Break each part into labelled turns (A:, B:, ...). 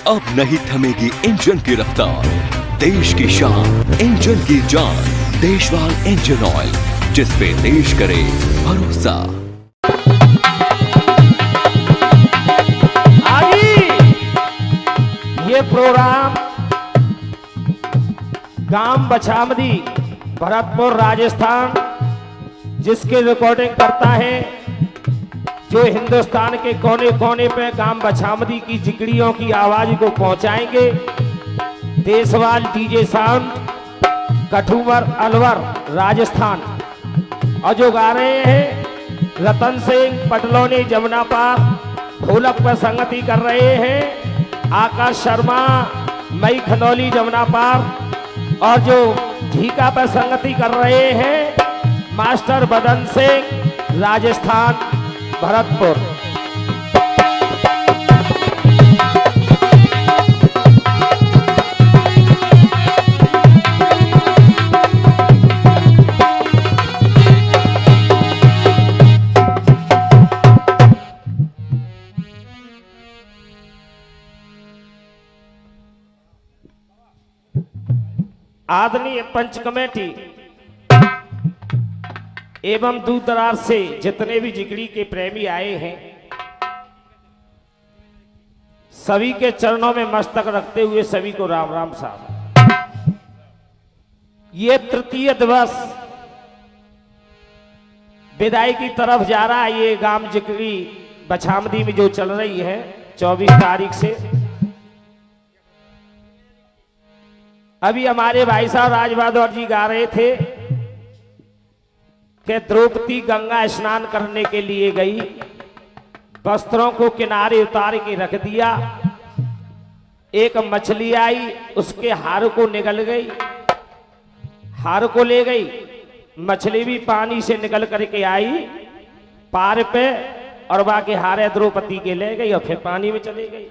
A: अब नहीं थमेगी इंजन की रफ्तार, देश की शान इंजन की जान, देशवाल इंजन ऑयल, जिस पे देश करे भरोसा।
B: ये प्रोग्राम गांव बछामदी, भरतपुर, राजस्थान, जिसकी रिकॉर्डिंग करता है, जो हिंदुस्तान के कोने कोने पे गांव बछामदी की जिगड़ियों की आवाज को पहुंचाएंगे। Deshwal DJ sound, Kathuwar, Alwar, Rajasthan. और जो गा रहे हैं रतन सिंह पटलौनी, जमुना पार, ढोलक पर संगति कर रहे हैं आकाश शर्मा, मई खनौली, जमुना पार। और जो ढीका पर संगति कर रहे हैं मास्टर बदन सिंह, राजस्थान, भरतपुर। आदरणीय पंच कमेटी एवं दूर दराज से जितने भी जिगड़ी के प्रेमी आए हैं, सभी के चरणों में मस्तक रखते हुए सभी को राम राम साहब। ये तृतीय दिवस विदाई की तरफ जा रहा है। ये गांव जिगड़ी बछामदी में जो चल रही है 24 तारीख से। अभी हमारे भाई साहब राजबहादुर जी गा रहे थे कि द्रौपदी गंगा स्नान करने के लिए गई, वस्त्रों को किनारे उतार के रख दिया, एक मछली आई, उसके हार को निगल गई, हार को ले गई, मछली भी पानी से निकल करके आई पार पे, और बाकी हारे द्रौपदी के ले गई और फिर पानी में चली गई।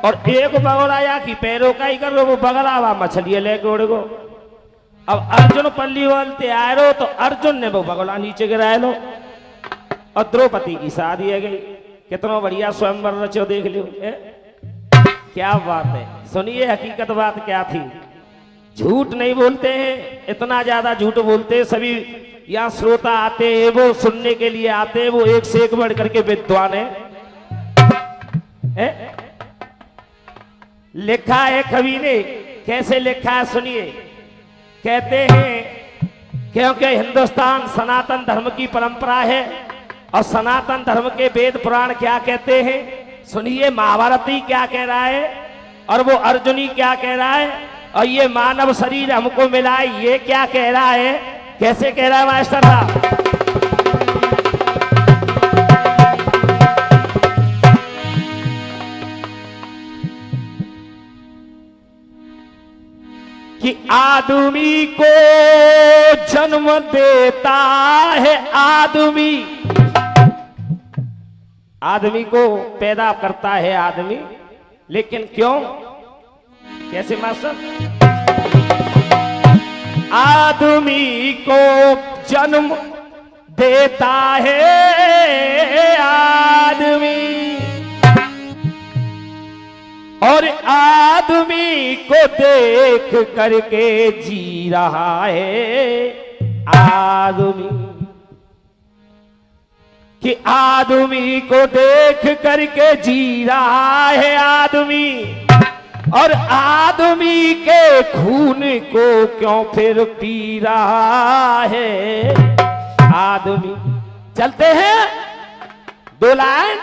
B: और एक बगड़ाया की पैरों का ही कर वो बगड़ा मछली लेके उड़ गो। अब अर्जुन पल्ली बोलते आए रो, तो अर्जुन ने वो बगड़ा नीचे गिराए लो और द्रौपदी की शादी है गई। कितना बढ़िया स्वयंवर रचो, देख लो क्या बात है। सुनिए हकीकत बात क्या थी। झूठ नहीं बोलते हैं, इतना ज्यादा झूठ बोलते हैं। सभी यहाँ श्रोता आते हैं, वो सुनने के लिए आते हैं, वो एक से एक बढ़ करके विद्वान है। लिखा है कवि ने, कैसे लिखा है सुनिए। कहते हैं क्योंकि हिंदुस्तान सनातन धर्म की परंपरा है, और सनातन धर्म के वेद पुराण क्या कहते हैं सुनिए। महाभारती क्या कह रहा है और वो अर्जुनी क्या कह रहा है, और ये मानव शरीर हमको मिला है ये क्या कह रहा है। कैसे कह रहा है मास्टर साहब? कि आदमी को जन्म देता है आदमी को पैदा करता है आदमी, लेकिन क्यों, कैसे मास्टर? आदमी को जन्म देता है आदमी, और आदमी को देख करके जी रहा है आदमी। कि आदमी को देख करके जी रहा है आदमी, और आदमी के खून को क्यों फिर पी रहा है आदमी। चलते हैं दो लाइन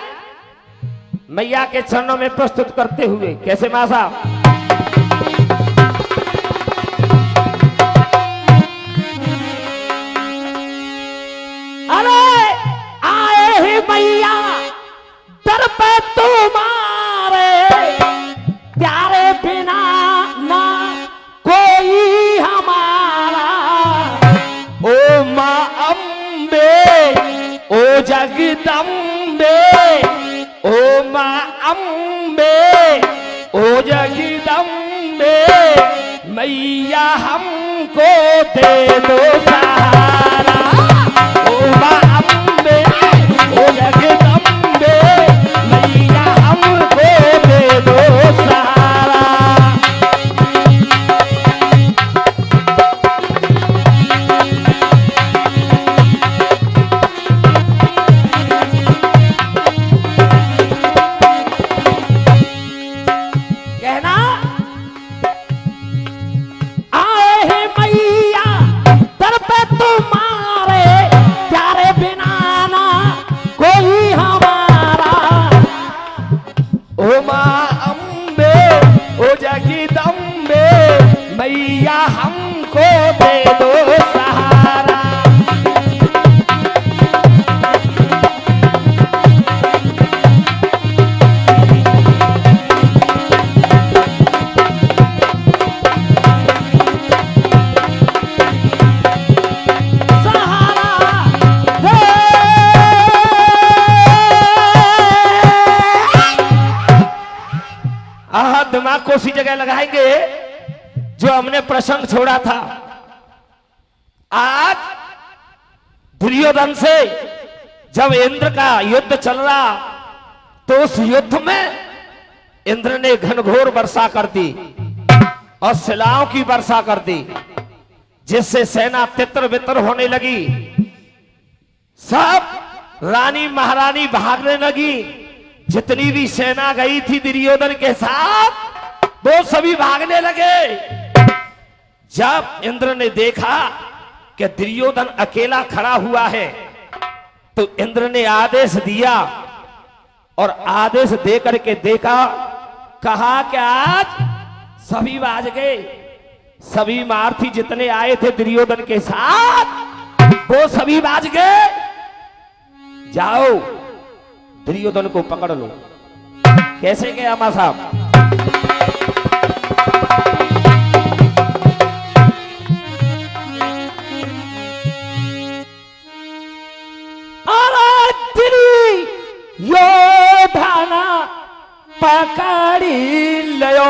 B: मैया के चरणों में प्रस्तुत करते हुए। कैसे मां साहब? अरे आए ही मैया दर पे तुम्हारे, प्यारे बिना ना कोई हमारा। ओ मां अम्बे, ओ जगदम्बे, ओ मां अम्बे, ओ जगदम्बे, मैया हमको दे दो सहारा। ओ मां अम्बे, ओ जगदम्बे, मैया हमको दे दो माँ अम्बे ओ जगदम्बे मैया हमको दे दो सहारा। दिमाग को उसी जगह लगाएंगे जो हमने प्रसंग छोड़ा था। आज दुर्योधन से जब इंद्र का युद्ध चल रहा तो उस युद्ध में इंद्र ने घनघोर वर्षा कर दी और शिलाओं की वर्षा कर दी, जिससे सेना तितर बितर होने लगी। सब रानी महारानी भागने लगी। जितनी भी सेना गई थी दुर्योधन के साथ वो सभी भागने लगे। जब इंद्र ने देखा कि दुर्योधन अकेला खड़ा हुआ है तो इंद्र ने आदेश दिया और आदेश देकर के देखा, कहा कि आज सभी भाग गए। सभी महारथी जितने आए थे दुर्योधन के साथ वो सभी भाग गए। जाओ दुर्योधन को पकड़ लो। कैसे गया मां साहब? अरे दुर्योधन पकड़ी लयो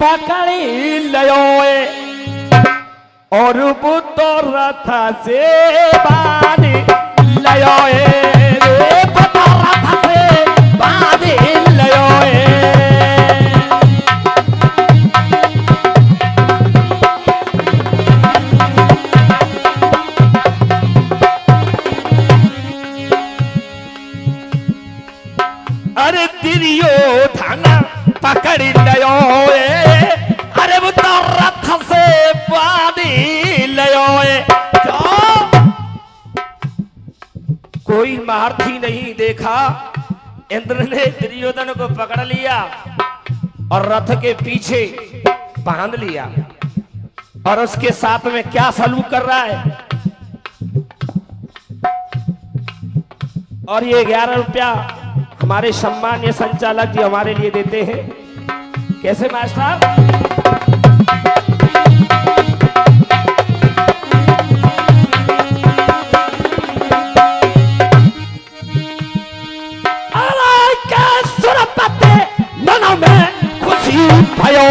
B: पकड़ी लयो और वो तो रथ से बांध लयो रे, तो रथ से बांध लयो। अरे दुर्योधन पकड़ लयो अरे वो तो रथ से बांधी लयो। कोई महारथी नहीं देखा। इंद्र ने दुर्योधन को पकड़ लिया और रथ के पीछे बांध लिया और उसके साथ में क्या सलूक कर रहा है। और ये 11 रुपया हमारे सम्मान्य संचालक जी हमारे लिए देते हैं। कैसे मास्टर? अरे क्या सुरपते मन में खुशी भयो।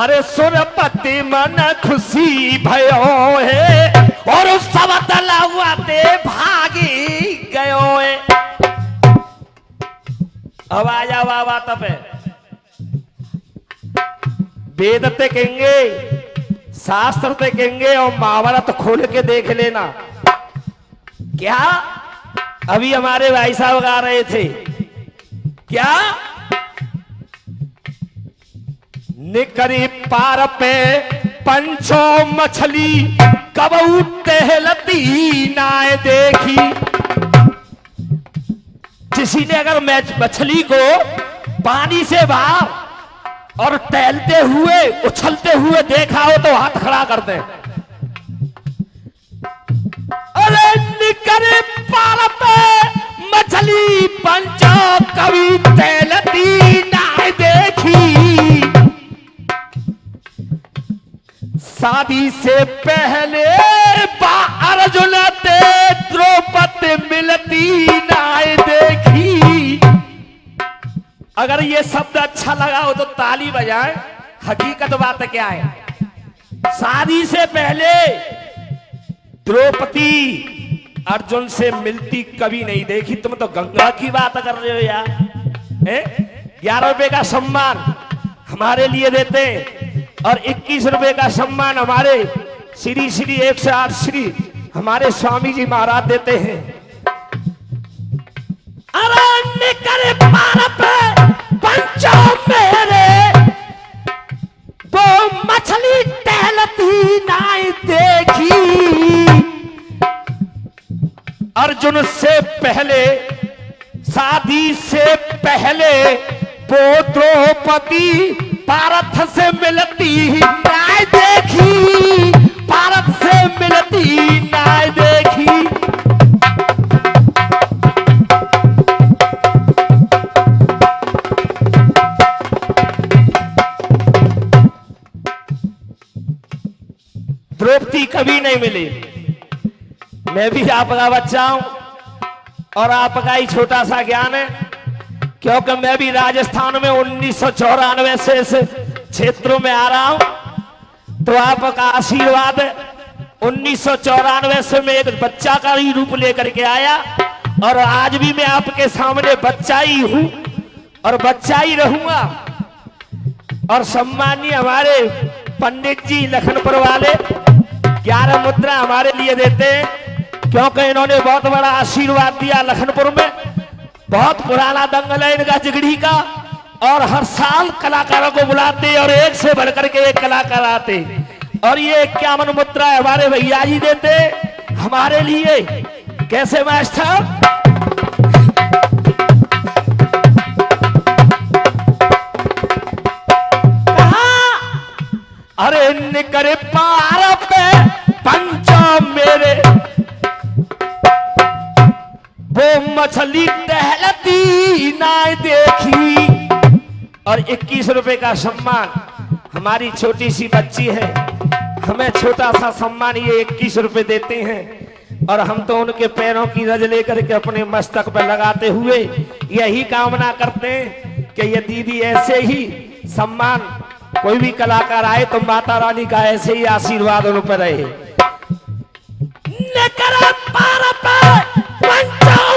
B: अरे सुरपति मन खुशी भयो है और उस सब तलावाते भागी गयो है। अब आजा बाबा तपे वेद ते कहेंगे, शास्त्र ते कहेंगे और महाभारत खोल के देख लेना। क्या अभी हमारे भाई साहब गा रहे थे क्या? निकरी पार पे पंचो मछली कबू टहलती नाय देखी। किसी ने अगर मछली को पानी से बाहर और टहलते हुए उछलते हुए देखा हो तो हाथ खड़ा कर दे। अरे निकरे पार पे मछली पंचो कभी टहलती नाय देखी। शादी से पहले अर्जुन ते द्रौपदी मिलती नाय देखी। अगर ये शब्द अच्छा लगा हो तो ताली बजाएं। हकीकत बात क्या है? शादी से पहले द्रौपदी अर्जुन से मिलती कभी नहीं देखी। तुम तो गंगा की बात कर रहे हो यार। 11 रुपए का सम्मान हमारे लिए देते और 21 रुपए का सम्मान हमारे श्री श्री 108 श्री हमारे स्वामी जी महाराज देते हैं। अरे निकरे पार पे पंचो मेरे मछली टहलती नाई देखी। अर्जुन से पहले, शादी से पहले वो द्रौपदी पारथ से मिलती नाई देखी, पारथ से मिलती नाई देखी। द्रौपदी कभी नहीं मिली। मैं भी आपका बच्चा हूं और आपका ही छोटा सा ज्ञान है, क्योंकि मैं भी राजस्थान में 1994 से इस क्षेत्रों में आ रहा हूं। तो आपका आशीर्वाद 1994 से मैं एक बच्चा का ही रूप लेकर के आया और आज भी मैं आपके सामने बच्चा ही हूं और बच्चा ही रहूंगा। और सम्मानीय हमारे पंडित जी लखनपुर वाले 11 मुद्रा हमारे लिए देते हैं, क्योंकि इन्होंने बहुत बड़ा आशीर्वाद दिया। लखनपुर में बहुत पुराना दंगल है इनका जिगड़ी का और हर साल कलाकारों को बुलाते और एक से बढ़कर के एक कलाकार आते। और ये 51 मुद्रा हमारे भैया जी देते हमारे लिए। कैसे मास्टर? अरे निकरे पार पे पंचा मेरे, वो मछली टहलती ना देखी। और 21 रुपए का सम्मान, हमारी छोटी सी बच्ची है, हमें छोटा सा सम्मान ये 21 रुपए देते हैं और हम तो उनके पैरों की रज लेकर के अपने मस्तक पर लगाते हुए यही कामना करते हैं कि ये दीदी ऐसे ही सम्मान, कोई भी कलाकार आए तो माता रानी का ऐसे ही आशीर्वाद उन पर रहे।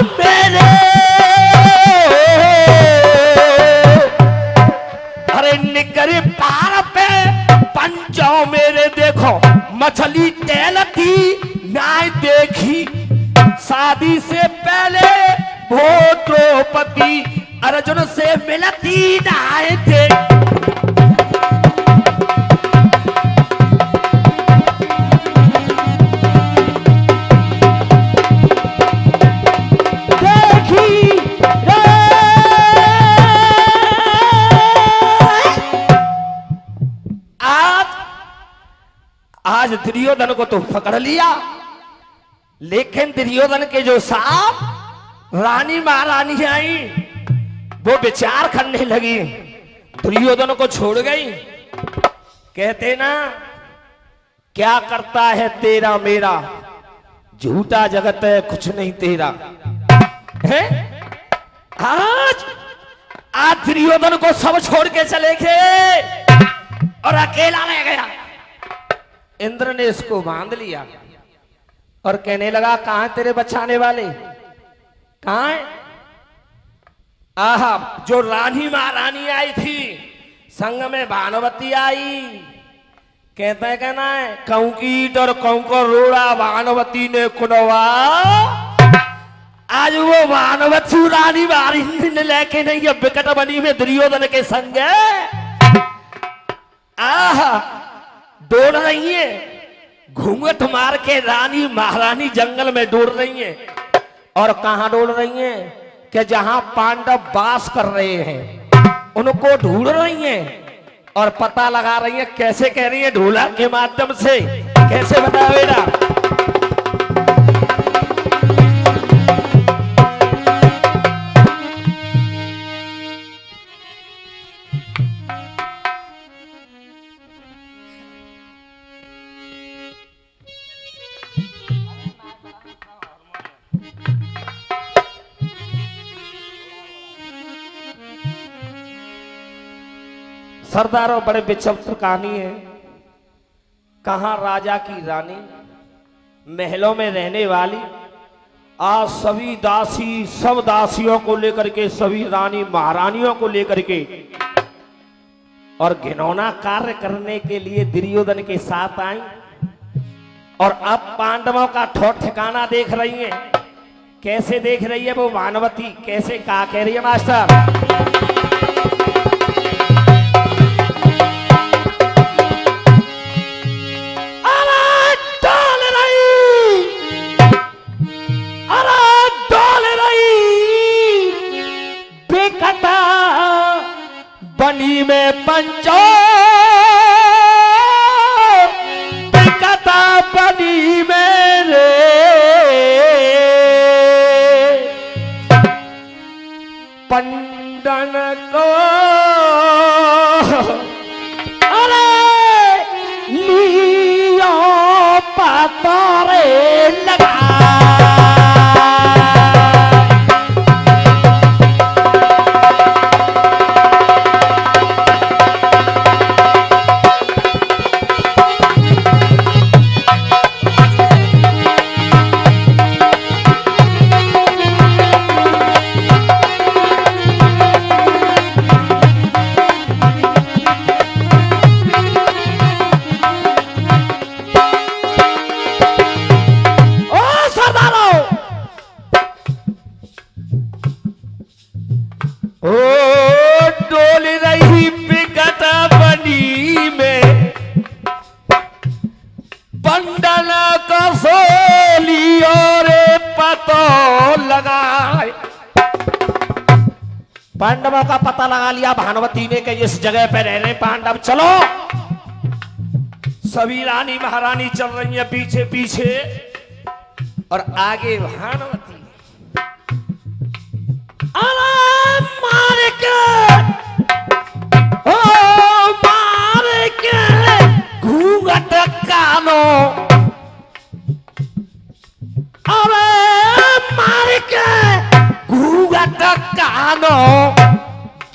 B: मेरे अरे निकरे पार पे पंचों मेरे, देखो मछली टहलती नाई देखी। शादी से पहले वो द्रौपदी अर्जुन से मिलती नाई देखी। आज दुर्योधन को तो पकड़ लिया, लेकिन दुर्योधन के जो साथ रानी महारानी आई वो विचार करने लगी, दुर्योधन को छोड़ गई। कहते ना, क्या करता है तेरा मेरा, झूठा जगत है कुछ नहीं तेरा है। आज दुर्योधन को सब छोड़ के चले गए और अकेला रह गया। इंद्र ने इसको बांध लिया और कहने लगा, कहां है तेरे बचाने वाले, कहां है? आहा, जो रानी महारानी आई थी संग में भानुवती आई। कहता है, कहना है कंकीट और कंकर रोड़ा भानुवती ने कुनवा। आज वो भानुवती रानी महारानी ने लेके नहीं, ये विकट बनी में दुर्योधन के संग। आहा, दौड़ रही है, घूंघट मार के रानी महारानी जंगल में दौड़ रही है। और कहां दौड़ रही है? कि जहां पांडव वास कर रहे हैं उनको ढूंढ रही हैं और पता लगा रही है। कैसे कह रही है? ढोलक के माध्यम से। कैसे बताओ बेटा? सरदारों, बड़े विचित्र कहानी है। कहां राजा की रानी, महलों में रहने वाली, आज सभी दासी, सब दासियों को लेकर के, सभी रानी महारानियों को लेकर के और घिनौना कार्य करने के लिए दुर्योधन के साथ आई। और अब पांडवों का ठोर ठिकाना देख रही है। कैसे देख रही है वो भानुवती? कैसे कहा कह रही है मास्टर? पांडवों का पता लगा लिया भानुमति ने कि इस जगह पे रह रहे पांडव। चलो, सभी रानी महारानी चल रही है पीछे पीछे और आगे भानुमति। अरे मार के, ओ मार के घूंघट कानो, अरे मार के घूंघट कानो,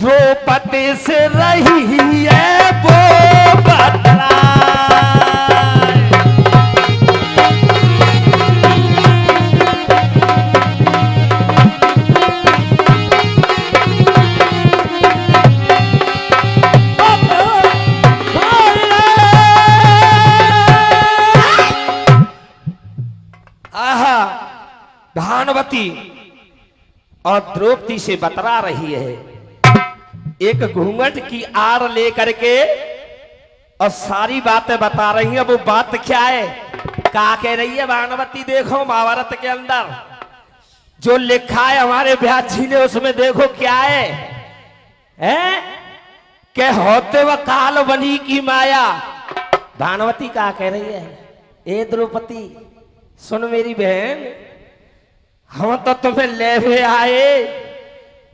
B: द्रौपदी से रही है वो बदला। भानुमति और द्रौपदी से बतरा रही है, एक घूंघट की आड़ लेकर के और सारी बातें बता रही है। वो बात क्या है, क्या कह रही है भानुमति? देखो महाभारत के अंदर जो लिखा है हमारे व्यास जी ने, उसमें देखो क्या है के होते व काल बनी की माया। भानुमति क्या कह रही है? ए द्रौपदी सुन मेरी बहन, हम तो तुम्हें लेने आए,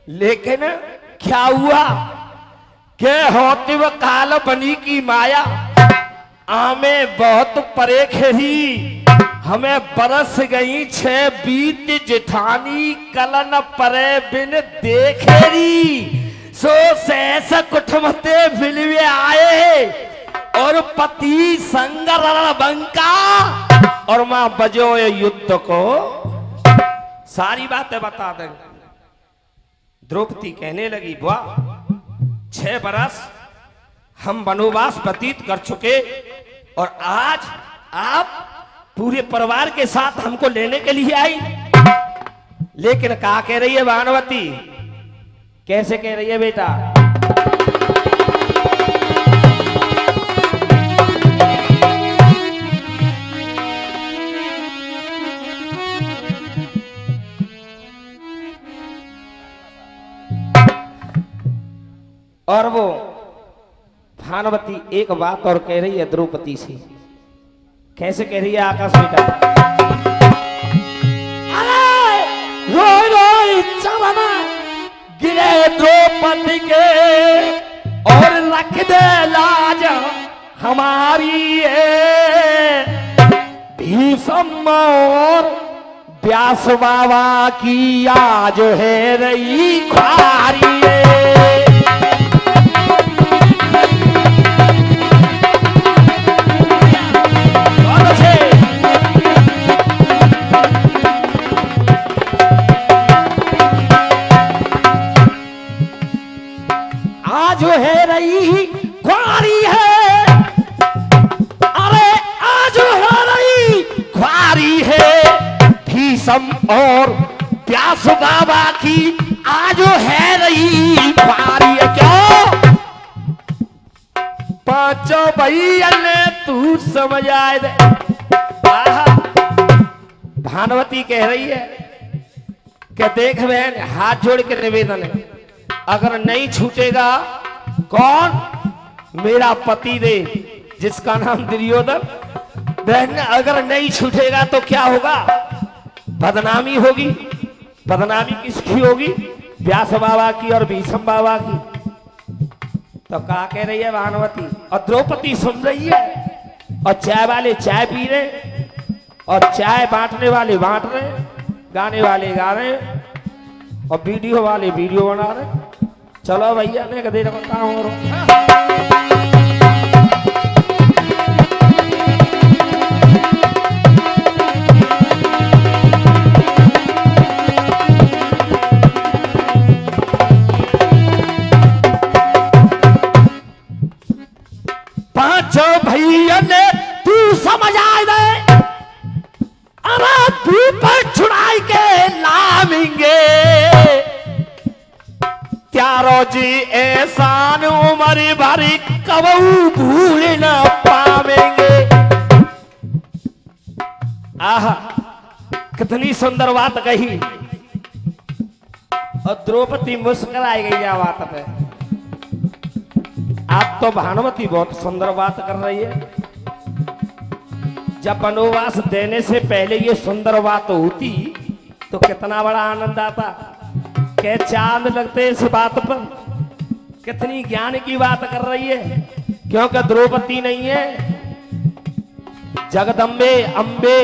B: लेकिन क्या हुआ के होते व काल बनी की माया, हमें बहुत परे खेरी, हमें बरस गई 6 बीत जेठानी, कलन परे बिन देखेरी, सो सहस कुटुमते मिलवे आए, और पति संग बंका, और मां बजो युद्ध को। सारी बातें बता दें। द्रौपदी कहने लगी, वाह 6 बरस हम वनवास व्यतीत कर चुके और आज आप पूरे परिवार के साथ हमको लेने के लिए आई। लेकिन क्या कह रही है भानुमति? कैसे कह रही है बेटा? और वो भानुमति एक बात और कह रही है द्रौपदी से। कैसे कह रही है आकाश बेटा? अरे रोई रोई चलना गिरे द्रौपदी के, और रख दे लाज हमारी है, भीष्म और व्यास बाबा की आज है रही ख्वारी है। आज है रही ख्वारी है, अरे आज है रही ख्वारी है, भीष्म और व्यास बाबा की आज है रही ख्वारी है। क्यों? पांचों भैया ने तू समझ आए दे। भानुमति कह रही है कि देख बहन, हाथ जोड़ के निवेदन है, अगर नहीं छूटेगा कौन? मेरा पति देव जिसका नाम दुर्योधन, बहन अगर नहीं छूटेगा तो क्या होगा? बदनामी होगी। बदनामी किसकी होगी? व्यास बाबा की और भीष्म बाबा की। तो क्या कह रही है भानुमति? और द्रौपदी सुन रही है, और चाय वाले चाय पी रहे, और चाय बांटने वाले बांट रहे, गाने वाले गा रहे, और वीडियो वाले वीडियो बना रहे। चलो भैया ने कदे काम हो रहा। पांचों भैया ने तू समझ आए दे, अरे तू पर छुड़ाई के लावेंगे, त्यारो जी एहसान उमर भरी कबू भूल न पावेंगे। आहा कितनी सुंदर बात कही। और द्रौपदी मुस्कुराई गई आ बात पे। आप तो भानुमति बहुत सुंदर बात कर रही है। जब वनवास देने से पहले ये सुंदर बात होती तो कितना बड़ा आनंद आता। क्या चांद लगते इस बात पर। कितनी ज्ञान की बात कर रही है। क्योंकि द्रौपदी नहीं है, जगदम्बे, अंबे,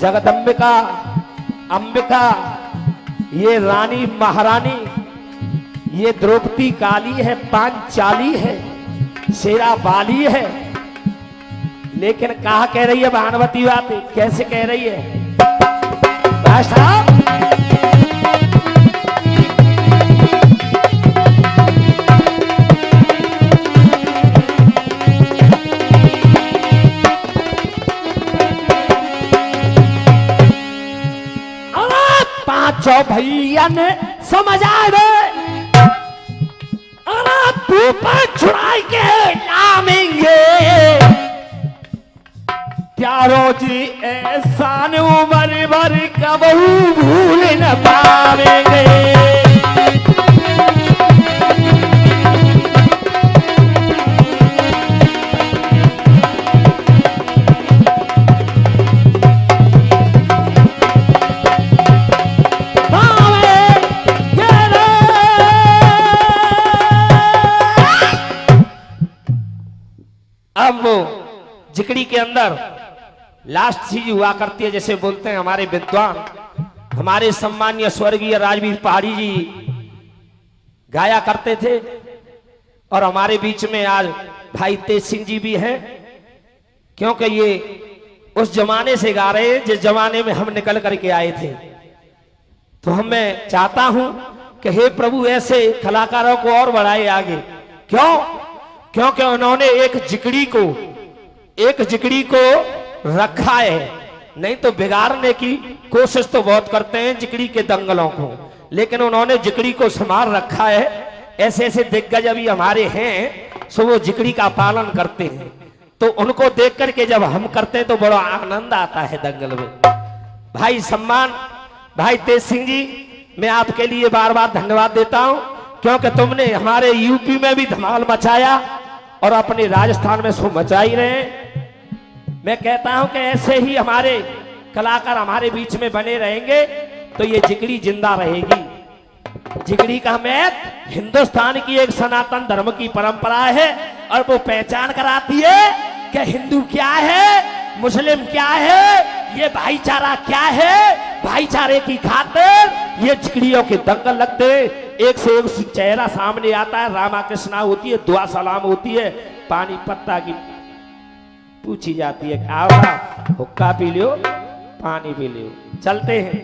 B: जगदम्बिका, अंबिका, ये रानी महारानी, ये द्रौपदी काली है, पांचाली है, शेरा बाली है। लेकिन कहा कह रही है भानुमति बात, कैसे कह रही है भाई साहब। पांचों भैया ने समझ आए रे, तू पर छुड़ाई के लामेंगे प्यारो जी एहसान उम्र भर कबहू भूल न पावेंगे। अब वो जिकड़ी के अंदर लास्ट चीज हुआ करती है, जैसे बोलते हैं हमारे विद्वान, हमारे सम्मानीय स्वर्गीय राजवीर पहाड़ी जी गाया करते थे। और हमारे बीच में आज भाई तेज सिंह जी भी हैं, क्योंकि ये उस जमाने से गा रहे हैं जिस जमाने में हम निकल करके आए थे। तो हम मैं चाहता हूं कि हे प्रभु ऐसे कलाकारों को और बढ़ाए आगे। क्यों? क्योंकि उन्होंने एक जिकड़ी को रखा है। नहीं तो बिगाड़ने की कोशिश तो बहुत करते हैं जिकड़ी के दंगलों को, लेकिन उन्होंने जिकड़ी को संभाल रखा है। ऐसे ऐसे दिग्गज अभी हमारे हैं सो वो जिकड़ी का पालन करते हैं। तो उनको देख करके जब हम करते हैं तो बड़ा आनंद आता है दंगल में। भाई सम्मान, भाई तेज सिंह जी, मैं आपके लिए बार बार धन्यवाद देता हूं, क्योंकि तुमने हमारे यूपी में भी धमाल मचाया और अपने राजस्थान में सो मचा ही रहे। मैं कहता हूं कि ऐसे ही हमारे कलाकार हमारे बीच में बने रहेंगे तो ये जिकड़ी जिंदा रहेगी। जिकड़ी का महत्व हिंदुस्तान की एक सनातन धर्म की परंपरा है और वो पहचान कराती है कि हिंदू क्या है, मुस्लिम क्या है, ये भाईचारा क्या है। भाईचारे की खातिर ये जिकड़ियों के दंगल लगते, एक से एक चेहरा सामने आता है। रामा कृष्णा होती है, दुआ सलाम होती है, पानी पत्ता की पूछी जाती है, आओ हुक्का पी लियो, पानी पी लियो, चलते हैं।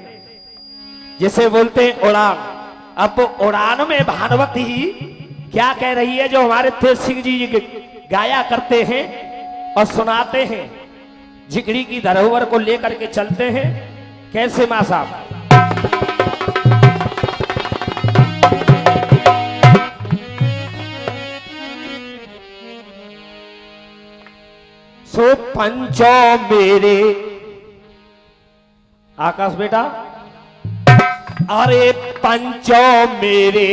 B: जिसे बोलते हैं उड़ान। अब उड़ान में भानुमति क्या कह रही है, जो हमारे तेज सिंह जी गाया करते हैं और सुनाते हैं, जिकड़ी की धरोहर को लेकर के चलते हैं। कैसे मां साहब? सो पंचो मेरे आकाश बेटा, अरे पंचो मेरे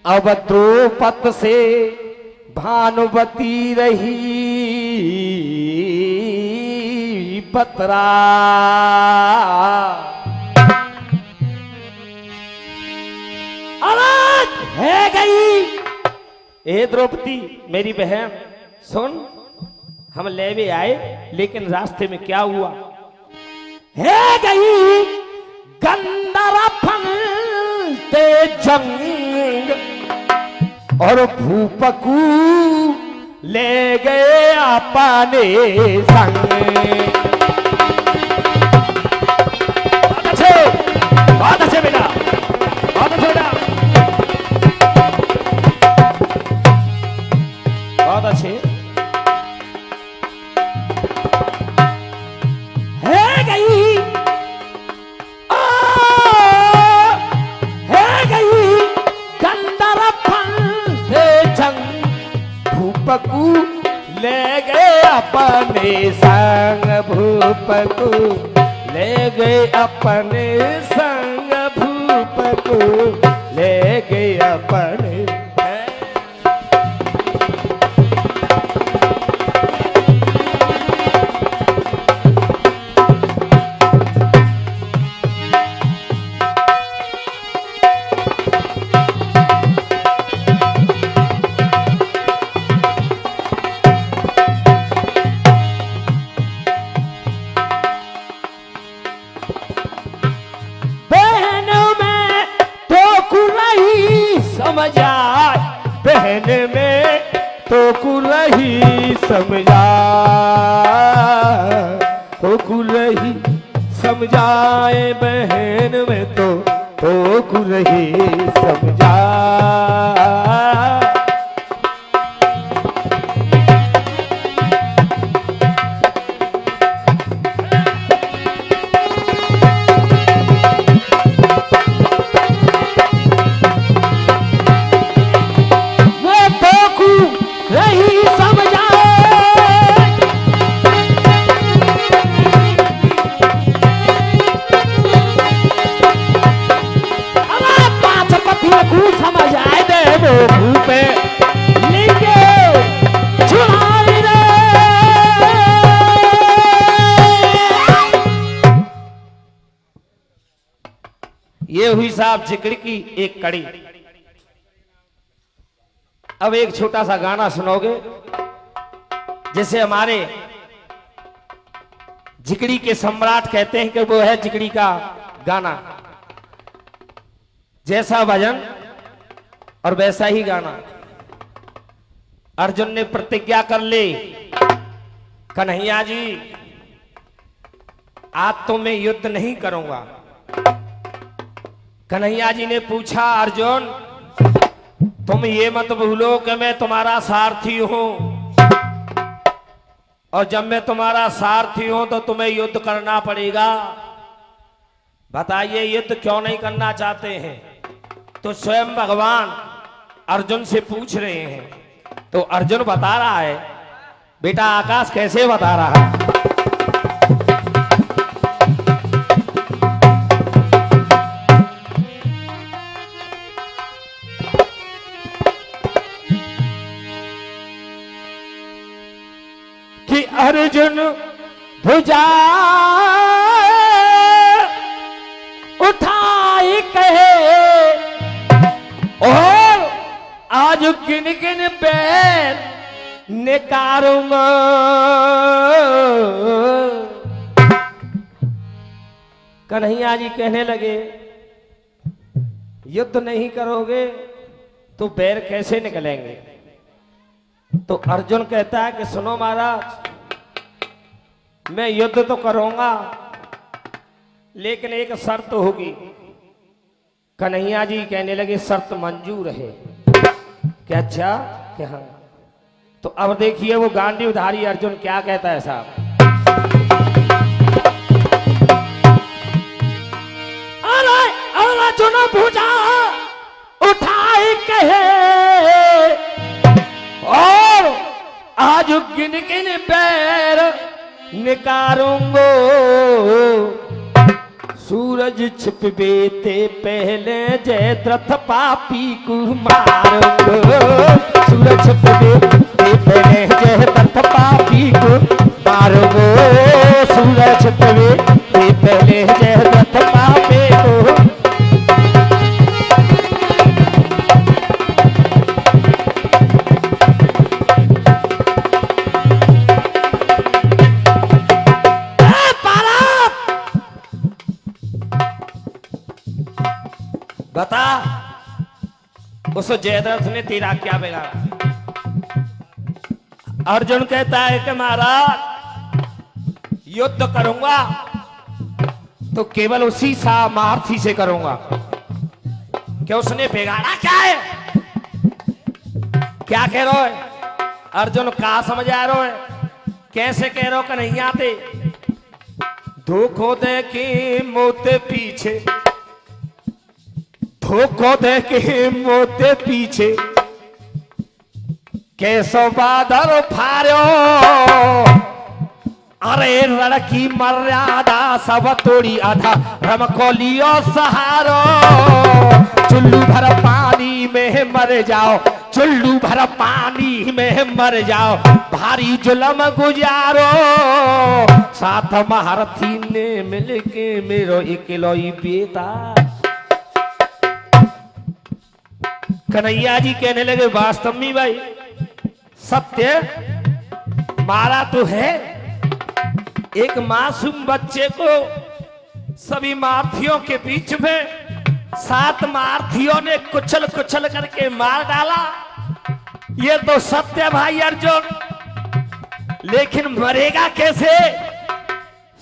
B: अब द्रौपद से भानुमति रही बतरा। अरे है गई ए द्रौपदी मेरी बहन, सुन, हम लेवे आए लेकिन रास्ते में क्या हुआ है गई गंधर्व ते जंग और भूपकू ले गए अपने संग। बहुत अच्छे बेटा, बहुत अच्छे बेटा, बहुत अच्छे। भूपकू ले गए अपने संग, भूपकू ले गए अपने संग। रूप को ले गए अपने। समझ आए बहन में तो कुलही समझा, तो कुलही समझाए बहन में तो कुलही समझा। ये हुई साहब जिक्र की एक कड़ी। अब एक छोटा सा गाना सुनोगे, जैसे हमारे जिक्री के सम्राट कहते हैं कि वो है जिक्री का गाना, जैसा भजन और वैसा ही गाना। अर्जुन ने प्रतिज्ञा कर ली, कन्हैया जी आज तो मैं युद्ध नहीं करूंगा। कन्हैया जी ने पूछा, अर्जुन तुम ये मत भूलो कि मैं तुम्हारा सारथी हूं, और जब मैं तुम्हारा सारथी हूं तो तुम्हें युद्ध करना पड़ेगा। बताइए युद्ध क्यों नहीं करना चाहते हैं? तो स्वयं भगवान अर्जुन से पूछ रहे हैं। तो अर्जुन बता रहा है, बेटा आकाश कैसे बता रहा है? कि अर्जुन भुजा उठाई कहे और आज किन किन पैर निकारूंगा। कन्हैया जी कहने लगे, युद्ध नहीं करोगे तो पैर कैसे निकलेंगे? तो अर्जुन कहता है कि सुनो महाराज, मैं युद्ध तो करूंगा लेकिन एक शर्त होगी। कन्हैया जी कहने लगे शर्त मंजूर है क्या? अच्छा क्या? हाँ। तो अब देखिए वो गांडीवधारी अर्जुन क्या कहता है साहब। अरे अर्जुन भुजा उठाई कहे और आज गिन गिन पैर निकारूंगो। सूरज छिपबेते पहले जयद्रथ पापी को मारूंगो। सूरज छिपबेते पहले जयद्रथ पापी को मारूंगो। सूरज छिपबेते पहले जयद्रथ पापी को। बता उस जयद्रथ ने तेरा क्या बिगाड़ा? अर्जुन कहता है कि महाराज युद्ध करूंगा तो केवल उसी सामर्थी से करूंगा। क्या उसने बिगाड़ा क्या है? क्या कह रहे हो अर्जुन? कहा समझ आ रहे हो? कैसे कह रहे हो कन्हैया ते? धोखो दे के मोते पीछे, धोखो दे के मोते पीछे कैसो बादल फारो। अरे लड़की मर्यादा सब तोड़ी आधा हमको लियो सहारो। चुल्लू भर पानी में मर जाओ, चुल्लू भर पानी में मर जाओ, भारी जुलम गुजारो। साथ महारथी ने मिलके मेरो इकलौई बेटा। कन्हैया जी कहने लगे वास्तव में भाई सत्य मारा तो है, एक मासूम बच्चे को सभी मार्थियों के बीच में 7 मार्थियों ने कुचल कुचल करके मार डाला। ये तो सत्य भाई अर्जुन, लेकिन मरेगा कैसे?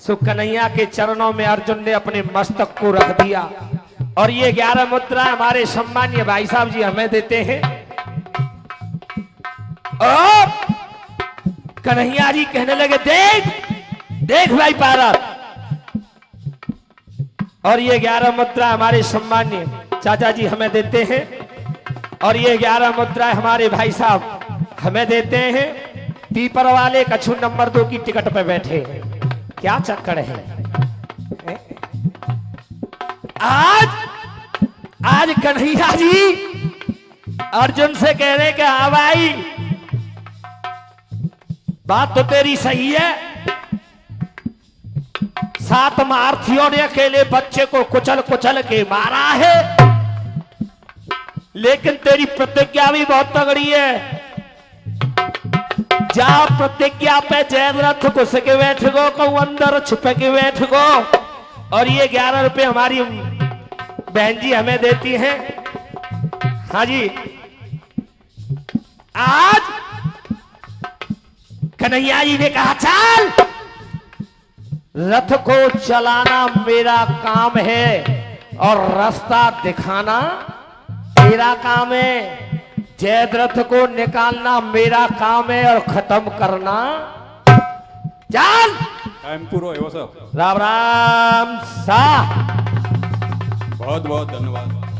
B: सो कन्हैया के चरणों में अर्जुन ने अपने मस्तक को रख दिया और ये 11 मुद्रा हमारे सम्मानीय भाई साहब जी हमें देते हैं। और कन्हैया जी कहने लगे देख देख भाई पारस। और ये 11 मुद्रा हमारे सम्मान्य चाचा जी हमें देते हैं और ये 11 मुद्रा हमारे भाई साहब हमें देते हैं। पीपर वाले कछु नंबर 2 की टिकट पे बैठे हैं। क्या चक्कर है? आज कन्हैया जी अर्जुन से कह रहे कि हाँ भाई बात तो तेरी सही है, 7 महारथियों ने अकेले बच्चे को कुचल कुचल के मारा है, लेकिन तेरी प्रतिज्ञा भी बहुत तगड़ी है। जा प्रतिज्ञा पे जयद्रथ घुस के बैठ गो, कहूं अंदर छुप के बैठ गो। और ये 11 रुपए हमारी बहन जी हमें देती हैं। हाँ जी, आज कन्हैया जी ने कहा चल रथ को चलाना मेरा काम है और रास्ता दिखाना तेरा काम है। जयद्रथ को निकालना मेरा काम है और खत्म करना। चल
C: टाइम पूरा है वो सब।
B: राम राम सा।
C: बहुत बहुत धन्यवाद।